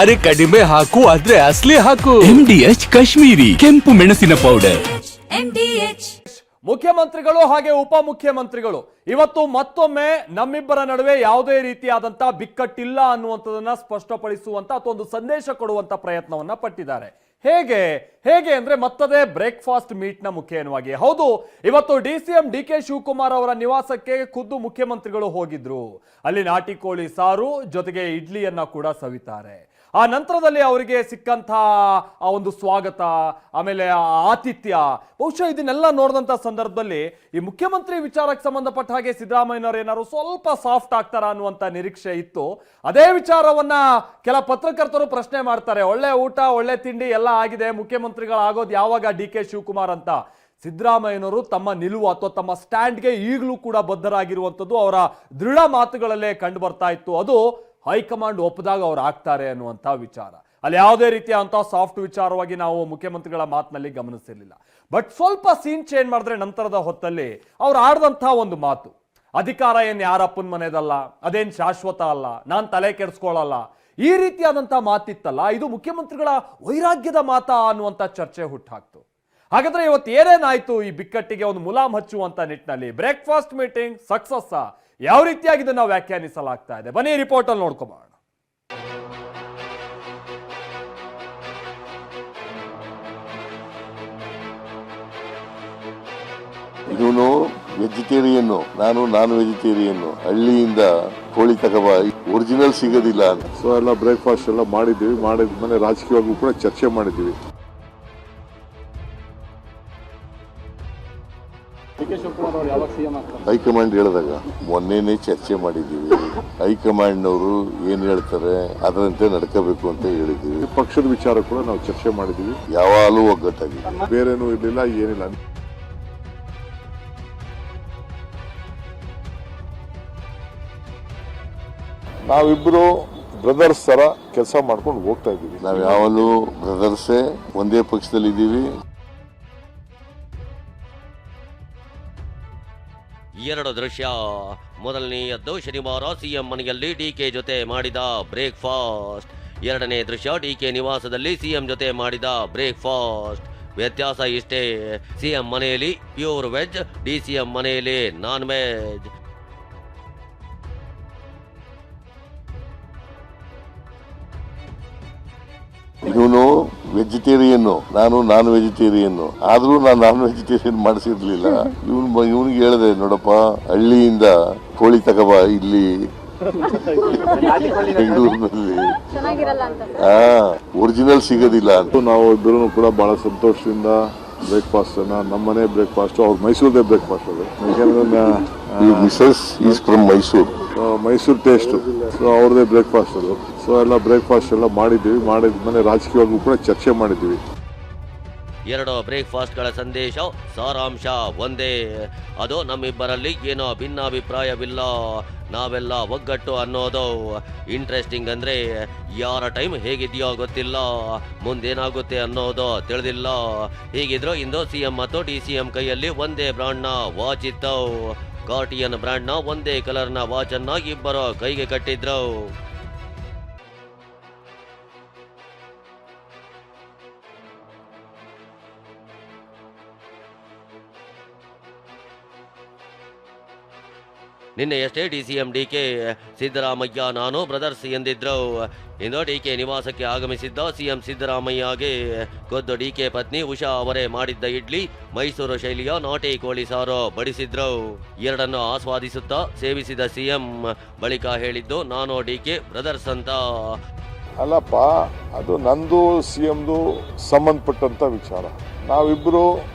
ಅರೆ ಕಡಿಮೆ ಹಾಕು ಆದ್ರೆ ಅಸ್ಲಿ ಹಾಕು. MDH ಕಾಶ್ಮೀರಿ ಕೆಂಪು ಮೆಣಸಿನ ಪೌಡರ್. ಮುಖ್ಯಮಂತ್ರಿಗಳು ಹಾಗೆ ಉಪಮುಖ್ಯಮಂತ್ರಿಗಳು ಇವತ್ತು ಮತ್ತೊಮ್ಮೆ ನಮ್ಮಿಬ್ಬರ ನಡುವೆ ಯಾವುದೇ ರೀತಿಯಾದಂತ ಬಿಕ್ಕಟ್ಟಿಲ್ಲ ಅನ್ನುವಂಥದ್ದನ್ನ ಸ್ಪಷ್ಟಪಡಿಸುವಂತ ಅಥವಾ ಒಂದು ಸಂದೇಶ ಕೊಡುವಂತ ಪ್ರಯತ್ನವನ್ನ ಪಟ್ಟಿದ್ದಾರೆ. ಹೇಗೆ ಅಂದ್ರೆ ಮತ್ತದೇ ಬ್ರೇಕ್ಫಾಸ್ಟ್ ಮೀಟ್ ನ ಮುಖೇನವಾಗಿ. ಹೌದು, ಇವತ್ತು DCM DK ಶಿವಕುಮಾರ್ ಅವರ ನಿವಾಸಕ್ಕೆ ಖುದ್ದು ಮುಖ್ಯಮಂತ್ರಿಗಳು ಹೋಗಿದ್ರು. ಅಲ್ಲಿ ನಾಟಿ ಕೋಳಿ ಸಾರು ಜೊತೆಗೆ ಇಡ್ಲಿಯನ್ನ ಕೂಡ ಸವಿತಾರೆ. ಆ ನಂತರದಲ್ಲಿ ಅವರಿಗೆ ಸಿಕ್ಕಂಥ ಆ ಒಂದು ಸ್ವಾಗತ, ಆಮೇಲೆ ಆತಿಥ್ಯ, ಬಹುಶಃ ಇದನ್ನೆಲ್ಲ ನೋಡಿದಂಥ ಸಂದರ್ಭದಲ್ಲಿ ಈ ಮುಖ್ಯಮಂತ್ರಿ ವಿಚಾರಕ್ಕೆ ಸಂಬಂಧಪಟ್ಟ ಹಾಗೆ ಸಿದ್ದರಾಮಯ್ಯನವರು ಏನಾದ್ರು ಸ್ವಲ್ಪ ಸಾಫ್ಟ್ ಆಗ್ತಾರ ಅನ್ನುವಂಥ ನಿರೀಕ್ಷೆ ಇತ್ತು. ಅದೇ ವಿಚಾರವನ್ನ ಕೆಲ ಪತ್ರಕರ್ತರು ಪ್ರಶ್ನೆ ಮಾಡ್ತಾರೆ. ಒಳ್ಳೆ ಊಟ ಒಳ್ಳೆ ತಿಂಡಿ ಎಲ್ಲ ಆಗಿದೆ, ಮುಖ್ಯಮಂತ್ರಿಗಳಾಗೋದು ಯಾವಾಗ DK ಶಿವಕುಮಾರ್ ಅಂತ. ಸಿದ್ದರಾಮಯ್ಯನವರು ತಮ್ಮ ನಿಲುವು ಅಥವಾ ತಮ್ಮ ಸ್ಟ್ಯಾಂಡ್ಗೆ ಈಗಲೂ ಕೂಡ ಬದ್ಧರಾಗಿರುವಂಥದ್ದು ಅವರ ದೃಢ ಮಾತುಗಳಲ್ಲೇ ಕಂಡು ಬರ್ತಾ ಇತ್ತು. ಅದು ಹೈಕಮಾಂಡ್ ಒಪ್ಪದಾಗ ಅವ್ರು ಆಗ್ತಾರೆ ಅನ್ನುವಂಥ ವಿಚಾರ. ಅಲ್ಲಿ ಯಾವುದೇ ರೀತಿಯಾದಂಥ ಸಾಫ್ಟ್ ವಿಚಾರವಾಗಿ ನಾವು ಮುಖ್ಯಮಂತ್ರಿಗಳ ಮಾತಿನಲ್ಲಿ ಗಮನಿಸಿರಲಿಲ್ಲ. ಬಟ್ ಸ್ವಲ್ಪ ಸೀನ್ ಚೇಂಜ್ ಮಾಡಿದ್ರೆ ನಂತರದ ಹೊತ್ತಲ್ಲಿ ಅವ್ರು ಆಡಿದಂಥ ಒಂದು ಮಾತು, ಅಧಿಕಾರ ಏನು ಯಾರಪ್ಪನ ಮನೆದಲ್ಲ, ಅದೇನು ಶಾಶ್ವತ ಅಲ್ಲ, ನಾನು ತಲೆ ಕೆಡಿಸ್ಕೊಳ್ಳಲ್ಲ, ಈ ರೀತಿಯಾದಂಥ ಮಾತಿತ್ತಲ್ಲ, ಇದು ಮುಖ್ಯಮಂತ್ರಿಗಳ ವೈರಾಗ್ಯದ ಮಾತಾ ಅನ್ನುವಂಥ ಚರ್ಚೆ ಹುಟ್ಟಾಕ್ತು. ಹಾಗಾದ್ರೆ ಇವತ್ತು ಏನೇನಾಯ್ತು ಈ ಬಿಕ್ಕಟ್ಟಿಗೆ ಒಂದು ಮುಲಾಮ್ ಹಚ್ಚುವಂತ ನಿಟ್ಟಿನಲ್ಲಿ? ಬ್ರೇಕ್ಫಾಸ್ಟ್ ಮೀಟಿಂಗ್ ಸಕ್ಸಸ್ ಯಾವ ರೀತಿಯಾಗಿ ಇದನ್ನ ವ್ಯಾಖ್ಯಾನಿಸಲಾಗ್ತಾ ಇದೆ, ಬನ್ನಿ ರಿಪೋರ್ಟ್ ಅಲ್ಲಿ ನೋಡ್ಕೊಬೋಣ. ಇವನು ವೆಜಿಟೇರಿಯನ್ನು, ನಾನು ನಾನ್ ವೆಜಿಟೇರಿಯನ್ನು. ಹಳ್ಳಿಯಿಂದ ಕೋಳಿ ತಗಬ, ಒರಿಜಿನಲ್ ಸಿಗೋದಿಲ್ಲ. ಸೊ ಎಲ್ಲ ಬ್ರೇಕ್ಫಾಸ್ಟ್ ಎಲ್ಲ ಮಾಡಿದ್ದೀವಿ. ಮಾಡಿದ್ಮೇಲೆ ರಾಜಕೀಯವಾಗೂ ಕೂಡ ಚರ್ಚೆ ಮಾಡಿದ್ದೀವಿ. ಹೈಕಮಾಂಡ್ ಹೇಳಿದಾಗ ಮೊನ್ನೆನೆ ಚರ್ಚೆ ಮಾಡಿದ್ದೀವಿ. ಹೈಕಮಾಂಡ್ನವರು ಏನ್ ಹೇಳ್ತಾರೆ ಅದರಂತೆ ನಡ್ಕೋಬೇಕು ಅಂತ ಹೇಳಿದ್ದೀವಿ. ಪಕ್ಷದ ವಿಚಾರ ಕೂಡ ನಾವು ಚರ್ಚೆ ಮಾಡಿದ್ದೀವಿ. ಯಾವಾಗಲೂ ಒಗ್ಗಟ್ಟಾಗಿದೆ, ಬೇರೇನೂ ಇರಲಿಲ್ಲ, ಏನಿಲ್ಲ. ನಾವಿಬ್ರು ಬ್ರದರ್ಸ್ ತರ ಕೆಲಸ ಮಾಡ್ಕೊಂಡು ಹೋಗ್ತಾ ಇದ್ದೀವಿ. ನಾವ್ ಯಾವಾಗಲೂ ಬ್ರದರ್ಸೇ, ಒಂದೇ ಪಕ್ಷದಲ್ಲಿ ಇದ್ದೀವಿ. ಎರಡು ದೃಶ್ಯ. ಮೊದಲನೆಯದ್ದು ಶನಿವಾರ ಸಿಎಂ ಮನೆಯಲ್ಲಿ DK ಜೊತೆ ಮಾಡಿದ ಬ್ರೇಕ್ಫಾಸ್ಟ್. ಎರಡನೇ ದೃಶ್ಯ DK ನಿವಾಸದಲ್ಲಿ ಸಿಎಂ ಜೊತೆ ಮಾಡಿದ ಬ್ರೇಕ್ಫಾಸ್ಟ್. ವ್ಯತ್ಯಾಸ ಇಷ್ಟೇ, ಸಿಎಂ ಮನೆಯಲ್ಲಿ ಪ್ಯೂರ್ ವೆಜ್, DCM ಮನೆಯಲ್ಲಿ ನಾನ್ ವೆಜ್. ಇವನು ವೆಜಿಟೇರಿಯನ್ನು, ನಾನು ನಾನ್ ವೆಜಿಟೇರಿಯನ್ನು. ಆದ್ರೂ ನಾನು ನಾನ್ ವೆಜಿಟೇರಿಯನ್ ಮಾಡಿಸಿರ್ಲಿಲ್ಲ. ಇವನಿಗೆ ಹೇಳಿದೆ, ನೋಡಪ್ಪ ಹಳ್ಳಿಯಿಂದ ಕೋಳಿ ತಗಬ, ಇಲ್ಲಿ ಬೆಂಗಳೂರಿನಲ್ಲಿ ಒರಿಜಿನಲ್ ಸಿಗೋದಿಲ್ಲ ಅಂತ. ನಾವು ಇಬ್ಬರು ಕೂಡ ಬಹಳ ಸಂತೋಷದಿಂದ ಬ್ರೇಕ್ಫಾಸ್ಟ್ ಅನ್ನ, ನಮ್ಮನೆ ಬ್ರೇಕ್ಫಾಸ್ಟ್, ಅವ್ರ ಮೈಸೂರದೇ ಬ್ರೇಕ್ಫಾಸ್ಟ್ ಅದು. Mrs is from Mysuru, Mysuru taste. So ಅವ್ರದೇ ಬ್ರೇಕ್ಫಾಸ್ಟ್ ಅದು. ಸೊ ಎಲ್ಲ ಬ್ರೇಕ್ಫಾಸ್ಟ್ ಎಲ್ಲ ಮಾಡಿದ್ದೀವಿ. ಮಾಡಿದ್ಮೇಲೆ ರಾಜಕೀಯವಾಗೂ ಕೂಡ ಚರ್ಚೆ ಮಾಡಿದ್ದೀವಿ. ಎರಡು ಬ್ರೇಕ್ಫಾಸ್ಟ್ಗಳ ಸಂದೇಶ, ಸಾರಾಂಶ ಒಂದೇ. ಅದು ನಮ್ಮಿಬ್ಬರಲ್ಲಿ ಏನೋ ಭಿನ್ನಾಭಿಪ್ರಾಯವಿಲ್ಲ, ನಾವೆಲ್ಲ ಒಗ್ಗಟ್ಟು ಅನ್ನೋದು. ಇಂಟ್ರೆಸ್ಟಿಂಗ್ ಅಂದ್ರೆ ಯಾರ ಟೈಮ್ ಹೇಗಿದೆಯೋ ಗೊತ್ತಿಲ್ಲ, ಮುಂದೇನಾಗುತ್ತೆ ಅನ್ನೋದು ತಿಳಿದಿಲ್ಲ. ಹೀಗಿದ್ರು ಇಂದು ಸಿಎಂ ಮತ್ತು DCM ಕೈಯಲ್ಲಿ ಒಂದೇ ಬ್ರಾಂಡ್ನ ವಾಚ್ ಇತ್ತು. ಕಾರ್ಟಿಯನ್ ಬ್ರ್ಯಾಂಡ್ನ ಒಂದೇ ಕಲರ್ನ ವಾಚನ್ನ ಇಬ್ಬರು ಕೈಗೆ ಕಟ್ಟಿದ್ರು. ನಿನ್ನೆಯಷ್ಟೇ DCM DK ಸಿದ್ದರಾಮಯ್ಯ ನಾನು ಬ್ರದರ್ಸ್ ಎಂದಿದ್ರು. ಇಂದು DK ನಿವಾಸಕ್ಕೆ ಆಗಮಿಸಿದ್ದ ಸಿಎಂ ಸಿದ್ದರಾಮಯ್ಯಗೆ ಖುದ್ದು DK ಪತ್ನಿ ಉಷಾ ಅವರೇ ಮಾಡಿದ್ದ ಇಡ್ಲಿ, ಮೈಸೂರು ಶೈಲಿಯ ನಾಟಿ ಕೋಳಿ ಸಾರು ಬಡಿಸಿದ್ರು. ಎರಡನ್ನು ಆಸ್ವಾದಿಸುತ್ತಾ ಸೇವಿಸಿದ ಸಿಎಂ ಬಳಿಕ ಹೇಳಿದ್ದು, ನಾನು DK ಬ್ರದರ್ಸ್ ಅಂತ. ಅಲ್ಲಪ್ಪ, ಅದು ನಂದು ಸಿಎಂದು ಸಂಬಂಧಪಟ್ಟಂತ ವಿಚಾರ. ನಾವಿಬ್ರು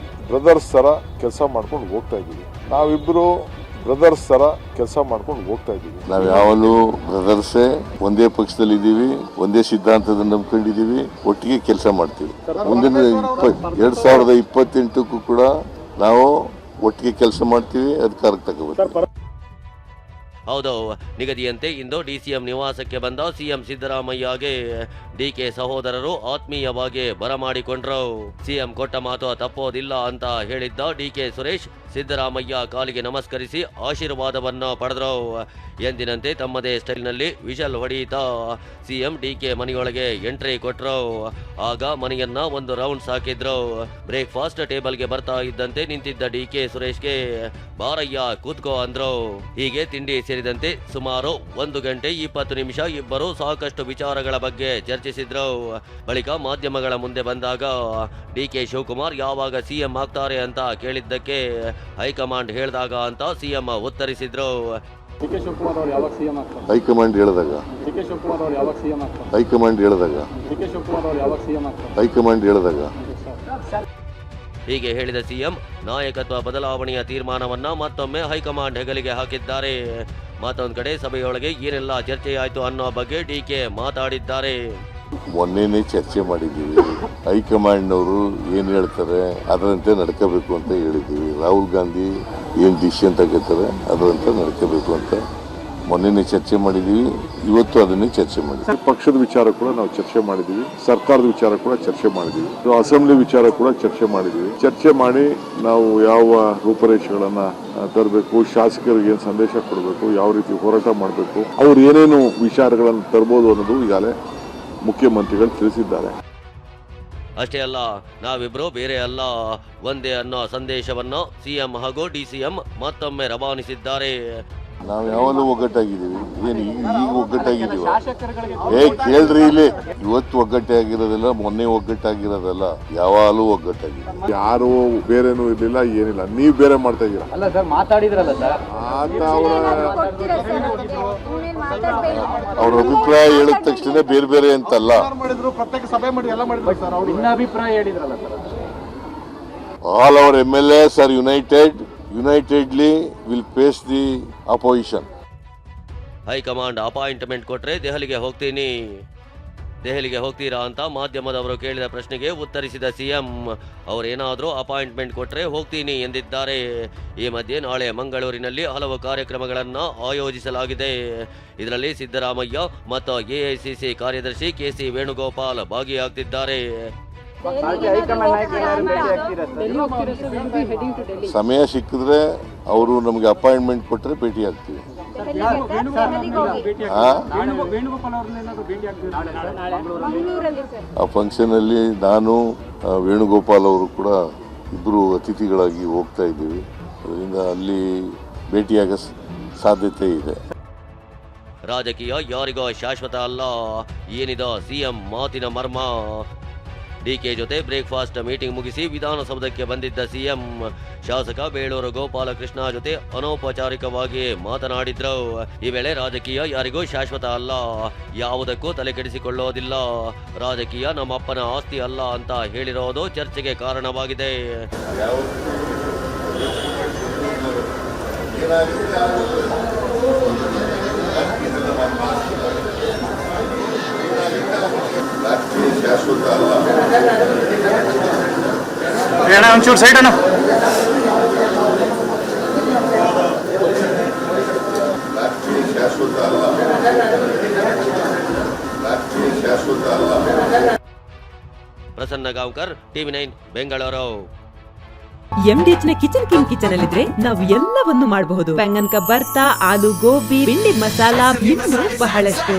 ಬ್ರದರ್ಸ್ ತರ ಕೆಲಸ ಮಾಡ್ಕೊಂಡು ಹೋಗ್ತಾ ಇದ್ದೀವಿ. ನಾವಿಬ್ರು ಬ್ರದರ್ಸ್ ತರ ಕೆಲಸ ಮಾಡ್ಕೊಂಡು ಹೋಗ್ತಾ ಇದ್ದೀವಿ. ನಾವ್ ಯಾವಾಗಲೂ ಬ್ರದರ್ಸೇ, ಒಂದೇ ಪಕ್ಷದಲ್ಲಿ ಇದ್ದೀವಿ, ಒಂದೇ ಸಿದ್ಧಾಂತದ ನಂಬ್ಕೊಂಡಿದ್ದೀವಿ, ಒಟ್ಟಿಗೆ ಕೆಲಸ ಮಾಡ್ತೀವಿ. ಮುಂದಿನ 2028ಕ್ಕೂ ಕೂಡ ನಾವು ಒಟ್ಟಿಗೆ ಕೆಲಸ ಮಾಡ್ತೀವಿ, ಅಧಿಕಾರಕ್ಕೆ ತಗೋಬೇಕು. ಹೌದು, ನಿಗದಿಯಂತೆ ಇಂದು DCM ನಿವಾಸಕ್ಕೆ ಬಂದ ಸಿಎಂ ಸಿದ್ದರಾಮಯ್ಯಗೆ DK ಸಹೋದರರು ಆತ್ಮೀಯವಾಗಿ ಬರಮಾಡಿಕೊಂಡ್ರು. ಸಿಎಂ ಕೊಟ್ಟ ಮಾತು ತಪ್ಪೋದಿಲ್ಲ ಅಂತ ಹೇಳಿದ್ದ DK ಸುರೇಶ್ ಸಿದ್ದರಾಮಯ್ಯ ಕಾಲಿಗೆ ನಮಸ್ಕರಿಸಿ ಆಶೀರ್ವಾದವನ್ನು ಪಡೆದರು. ಎಂದಿನಂತೆ ತಮ್ಮದೇ ಸ್ಟೈಲ್ನಲ್ಲಿ ವಿಷಲ್ ಹೊಡೆಯುತ್ತಾ ಸಿಎಂ ಡಿಕೆ ಮನೆಯೊಳಗೆ ಎಂಟ್ರಿ ಕೊಟ್ಟರು. ಆಗ ಮನೆಯನ್ನ ಒಂದು ರೌಂಡ್ ಸಾಕಿದ್ರು. ಬ್ರೇಕ್ಫಾಸ್ಟ್ ಟೇಬಲ್ಗೆ ಬರ್ತಾ ಇದ್ದಂತೆ ನಿಂತಿದ್ದ ಡಿಕೆ ಸುರೇಶ್ಗೆ ಬಾರಯ್ಯ ಕೂತ್ಕೋ ಅಂದ್ರು. ಹೀಗೆ ತಿಂಡಿ ಸೇರಿದಂತೆ ಸುಮಾರು 1 ಗಂಟೆ 20 ನಿಮಿಷ ಇಬ್ಬರು ಸಾಕಷ್ಟು ವಿಚಾರಗಳ ಬಗ್ಗೆ ಚರ್ಚಿಸಿದ್ರು. ಬಳಿಕ ಮಾಧ್ಯಮಗಳ ಮುಂದೆ ಬಂದಾಗ ಡಿಕೆ ಶಿವಕುಮಾರ್ ಯಾವಾಗ ಸಿಎಂ ಆಗ್ತಾರೆ ಅಂತ ಕೇಳಿದ್ದಕ್ಕೆ ಹೈಕಮಾಂಡ್ ಹೇಳಿದಾಗ ಅಂತ ಸಿಎಂ ಉತ್ತರಿಸಿದ್ರು. ಹೈಕಮಾಂಡ್ ಹೇಳಿದಾಗ ಹೀಗೆ ಹೇಳಿದ ಸಿಎಂ ನಾಯಕತ್ವ ಬದಲಾವಣೆಯ ತೀರ್ಮಾನವನ್ನ ಮತ್ತೊಮ್ಮೆ ಹೈಕಮಾಂಡ್ ಹೆಗಲಿಗೆ ಹಾಕಿದ್ದಾರೆ. ಮತ್ತೊಂದು ಕಡೆ ಸಭೆಯೊಳಗೆ ಏನೆಲ್ಲ ಚರ್ಚೆಯಾಯಿತು ಅನ್ನೋ ಬಗ್ಗೆ ಡಿಕೆ ಮಾತಾಡಿದ್ದಾರೆ. ಮೊನ್ನೆನೇ ಚರ್ಚೆ ಮಾಡಿದ್ದೀವಿ. ಹೈಕಮಾಂಡ್ನವರು ಏನು ಹೇಳ್ತಾರೆ ಅದರಂತೆ ನಡ್ಕೋಬೇಕು ಅಂತ ಹೇಳಿದ್ದೀವಿ. ರಾಹುಲ್ ಗಾಂಧಿ ಏನು ಡಿಸಿಷನ್ ತಗೋತಾರೆ ಅದರಂತೆ ನಡ್ಕೋಬೇಕು ಅಂತ ಮೊನ್ನೆನೇ ಚರ್ಚೆ ಮಾಡಿದ್ದೀವಿ. ಇವತ್ತು ಅದನ್ನೇ ಚರ್ಚೆ ಮಾಡಿದ್ದೀವಿ. ಪಕ್ಷದ ವಿಚಾರ ಕೂಡ ನಾವು ಚರ್ಚೆ ಮಾಡಿದ್ದೀವಿ. ಸರ್ಕಾರದ ವಿಚಾರ ಕೂಡ ಚರ್ಚೆ ಮಾಡಿದ್ದೀವಿ. ಅಸೆಂಬ್ಲಿ ವಿಚಾರ ಕೂಡ ಚರ್ಚೆ ಮಾಡಿದ್ದೀವಿ. ಚರ್ಚೆ ಮಾಡಿ ನಾವು ಯಾವ ರೂಪರೇಷೆಗಳನ್ನ ತರಬೇಕು, ಶಾಸಕರಿಗೆ ಏನು ಸಂದೇಶ ಕೊಡಬೇಕು, ಯಾವ ರೀತಿ ಹೋರಾಟ ಮಾಡಬೇಕು, ಅವ್ರು ಏನೇನು ವಿಚಾರಗಳನ್ನು ತರಬಹುದು ಅನ್ನೋದು ಈಗಾಗಲೇ ಮುಖ್ಯಮಂತ್ರಿಗಳು ತಿಳಿಸಿದ್ದಾರೆ. ಅಷ್ಟೇ ಅಲ್ಲ, ನಾವಿಬ್ರು ಬೇರೆ ಅಲ್ಲ ಒಂದೇ ಅನ್ನೋ ಸಂದೇಶವನ್ನು ಸಿಎಂ ಹಾಗೂ ಡಿಸಿಎಂ ಮತ್ತೊಮ್ಮೆ ರವಾನಿಸಿದ್ದಾರೆ. ನಾವು ಯಾವಾಗಲೂ ಒಗ್ಗಟ್ಟಾಗಿದ್ದೀವಿ. ಏನು ಈಗ ಒಗ್ಗಟ್ಟಾಗಿದ್ದೀವಿ? ಕೇಳ್ರಿ, ಇಲ್ಲಿ ಇವತ್ತು ಒಗ್ಗಟ್ಟಾಗಿರೋದಿಲ್ಲ, ಮೊನ್ನೆ ಒಗ್ಗಟ್ಟಾಗಿರೋದಲ್ಲ, ಯಾವಾಗಲೂ ಒಗ್ಗಟ್ಟಾಗಿದ್ದೀವಿ. ಯಾರು ಬೇರೆನೂ ಇರ್ಲಿಲ್ಲ, ಏನಿಲ್ಲ. ನೀವು ಬೇರೆ ಮಾಡ್ತಾ ಇದ್ದೀರಾ. ಅವ್ರ ಅಭಿಪ್ರಾಯ ಹೇಳಿದ ತಕ್ಷಣ ಬೇರೆ ಬೇರೆ ಅಂತಲ್ಲ. All our MLAs are unitedly will face the opposition. High command appointment ಕೊಟ್ರೆ ದೆಹಲಿಗೆ ಹೋಗ್ತೀರಾ ಅಂತ ಮಾಧ್ಯಮದವರು ಕೇಳಿದ ಪ್ರಶ್ನೆಗೆ ಉತ್ತರಿಸಿದ ಸಿಎಂ ಅವರೇನಾದರೂ ಅಪಾಯಿಂಟ್ಮೆಂಟ್ ಕೊಟ್ರೆ ಹೋಗ್ತೀನಿ ಎಂದಿದ್ದಾರೆ. ಈ ಮಧ್ಯೆ ನಾಳೆ ಮಂಗಳೂರಿನಲ್ಲಿ ಹಲವು ಕಾರ್ಯಕ್ರಮಗಳನ್ನು ಆಯೋಜಿಸಲಾಗಿದೆ. ಇದರಲ್ಲಿ ಸಿದ್ದರಾಮಯ್ಯ ಮತ್ತು ಎಐಸಿಸಿ ಕಾರ್ಯದರ್ಶಿ KC ವೇಣುಗೋಪಾಲ್ ಭಾಗಿಯಾಗ್ತಿದ್ದಾರೆ. ಸಮಯ ಸಿಕ್ಕಿದ್ರೆ ಅವರು ನಮಗೆ ಅಪಾಯಿಂಟ್ಮೆಂಟ್ ಕೊಟ್ಟರೆ ಭೇಟಿ ಆಗ್ತೀವಿ. ಆ ಫಂಕ್ಷನ್ ಅಲ್ಲಿ ನಾನು ವೇಣುಗೋಪಾಲ್ ಅವರು ಕೂಡ ಇಬ್ಬರು ಅತಿಥಿಗಳಾಗಿ ಹೋಗ್ತಾ ಇದ್ದೀವಿ. ಅದರಿಂದ ಅಲ್ಲಿ ಭೇಟಿಯಾಗ ಸಾಧ್ಯತೆ ಇದೆ. ರಾಜಕೀಯ ಯಾರಿಗೋ ಶಾಶ್ವತ ಅಲ್ಲ, ಏನಿದ ಸಿಎಂ ಮಾತಿನ ಮರ್ಮ. ಡಿಕೆ ಜೊತೆ ಬ್ರೇಕ್ಫಾಸ್ಟ್ ಮೀಟಿಂಗ್ ಮುಗಿಸಿ ವಿಧಾನಸೌಧಕ್ಕೆ ಬಂದಿದ್ದ ಸಿಎಂ ಶಾಸಕ ಬೇಳೂರು ಗೋಪಾಲಕೃಷ್ಣ ಜೊತೆ ಅನೌಪಚಾರಿಕವಾಗಿ ಮಾತನಾಡಿದ್ರು. ಈ ವೇಳೆ ರಾಜಕೀಯ ಯಾರಿಗೂ ಶಾಶ್ವತ ಅಲ್ಲ, ಯಾವುದಕ್ಕೂ ತಲೆ ಕೆಡಿಸಿಕೊಳ್ಳೋದಿಲ್ಲ, ರಾಜಕೀಯ ನಮ್ಮಪ್ಪನ ಆಸ್ತಿ ಅಲ್ಲ ಅಂತ ಹೇಳಿರೋದು ಚರ್ಚೆಗೆ ಕಾರಣವಾಗಿದೆ. ಒಂಚೂರು ಸೈಡ್ ಅಣ್ಣ. ಪ್ರಸನ್ನ ಗಾಂವ್ಕರ್, TV9 ಬೆಂಗಳೂರು. MDH ನ ಕಿಚನ್ ಅಲ್ಲಿದ್ರೆ ನಾವು ಎಲ್ಲವನ್ನು ಮಾಡಬಹುದು. ಬೆಂಗನ್ ಕ ಬರ್ತಾ, ಆಲೂ ಗೋಬಿ, ಭಿಂಡಿ ಮಸಾಲಾ, ಇನ್ನೂ ಬಹಳಷ್ಟು.